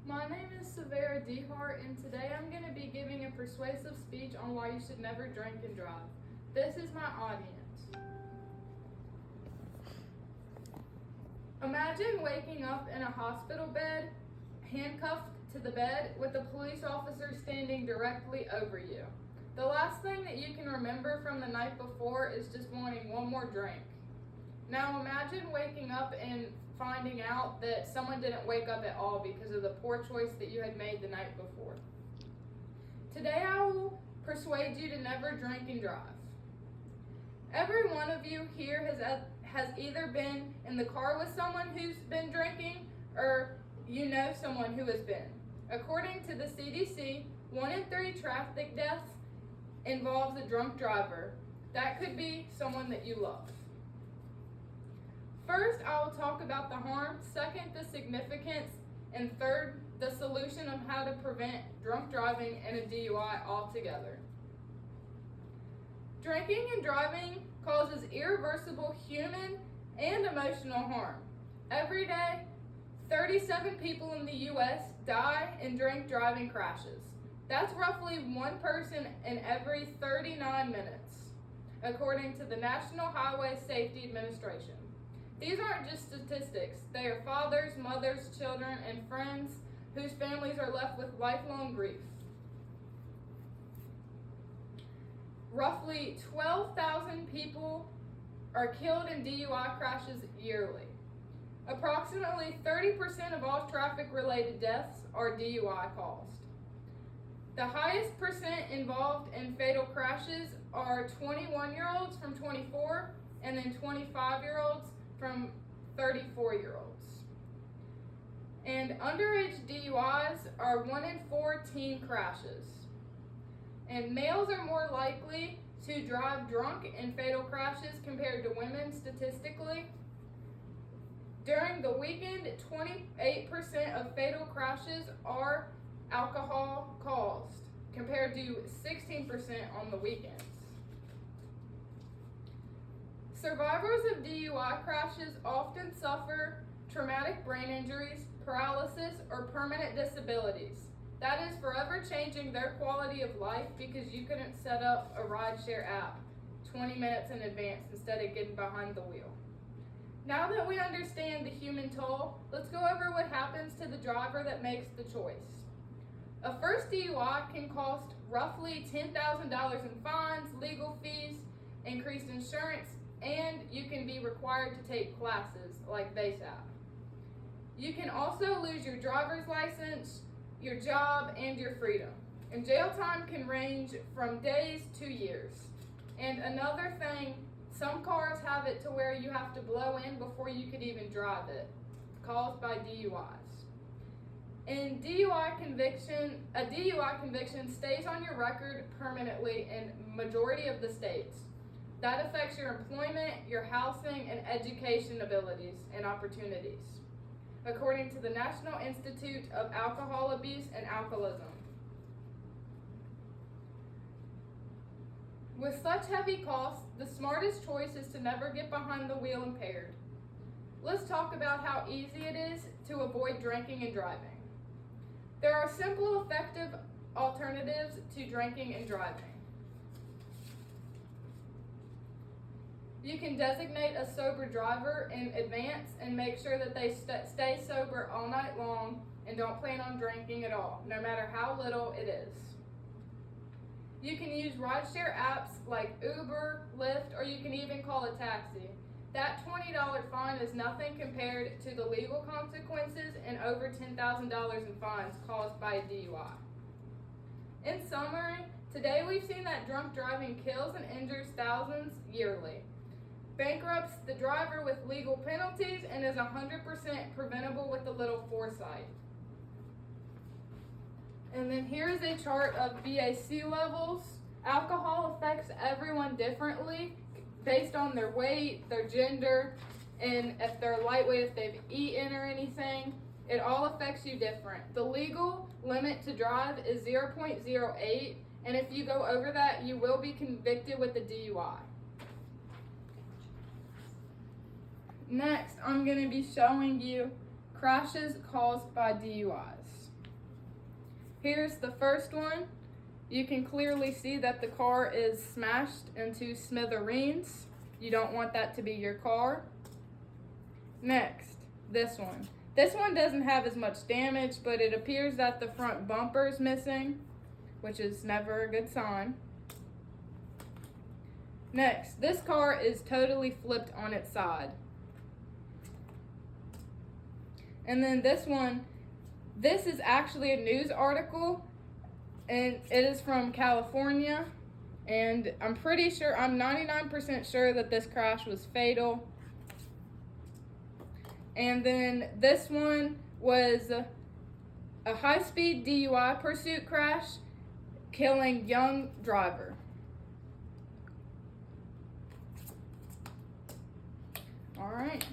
My name is Savera Dehart, and today I'm going to be giving a persuasive speech on why you should never drink and drive. This is my audience. Imagine waking up in a hospital bed, handcuffed to the bed, with a police officer standing directly over you. The last thing that you can remember from the night before is just wanting one more drink. Now imagine waking up and finding out that someone didn't wake up at all because of the poor choice that you had made the night before. Today I will persuade you to never drink and drive. Every one of you here has either been in the car with someone who's been drinking or you know someone who has been. According to the CDC, 1 in 3 traffic deaths involves a drunk driver. That could be someone that you love. First, I will talk about the harm, second, the significance, and third, the solution of how to prevent drunk driving and a DUI altogether. Drinking and driving causes irreversible human and emotional harm. Every day, 37 people in the U.S. die in drink driving crashes. That's roughly one person in every 39 minutes, according to the National Highway Safety Administration. These aren't just statistics. They are fathers, mothers, children, and friends whose families are left with lifelong grief. Roughly 12,000 people are killed in DUI crashes yearly. Approximately 30% of all traffic-related deaths are DUI caused. The highest percent involved in fatal crashes are 21-year-olds from 24 and then 25-year-olds from 34-year-olds. And underage DUIs are 1 in 4 teen crashes. And males are more likely to drive drunk in fatal crashes compared to women statistically. During the weekend, 28% of fatal crashes are alcohol caused, compared to 16% on the weekends. Survivors of DUI crashes often suffer traumatic brain injuries, paralysis, or permanent disabilities. That is forever changing their quality of life because you couldn't set up a rideshare app 20 minutes in advance instead of getting behind the wheel. Now that we understand the human toll, let's go over what happens to the driver that makes the choice. A first DUI can cost roughly $10,000 in fines, legal fees, increased insurance, and you can be required to take classes like BASAP. You can also lose your driver's license, your job, and your freedom. And jail time can range from days to years. And another thing, some cars have it to where you have to blow in before you could even drive it, caused by DUIs. And a DUI conviction stays on your record permanently in majority of the states. That affects your employment, your housing, and education abilities and opportunities, according to the National Institute of Alcohol Abuse and Alcoholism. With such heavy costs, the smartest choice is to never get behind the wheel impaired. Let's talk about how easy it is to avoid drinking and driving. There are simple, effective alternatives to drinking and driving. You can designate a sober driver in advance and make sure that they stay sober all night long and don't plan on drinking at all, no matter how little it is. You can use rideshare apps like Uber, Lyft, or you can even call a taxi. That $20 fine is nothing compared to the legal consequences and over $10,000 in fines caused by a DUI. In summary, today we've seen that drunk driving kills and injures thousands yearly, bankrupts the driver with legal penalties, and is 100% preventable with a little foresight. And then here's a chart of BAC levels. Alcohol affects everyone differently based on their weight, their gender, and if they're lightweight, if they've eaten or anything. It all affects you different. The legal limit to drive is 0.08, and if you go over that, you will be convicted with a DUI. Next, I'm going to be showing you crashes caused by DUIs. Here's the first one. You can clearly see that the car is smashed into smithereens. You don't want that to be your car. Next, this one. This one doesn't have as much damage, but it appears that the front bumper is missing, which is never a good sign. Next, this car is totally flipped on its side. And then this one, this is actually a news article, and it is from California, and I'm 99% sure that this crash was fatal. And then this one was a high-speed DUI pursuit crash, killing young driver. All right.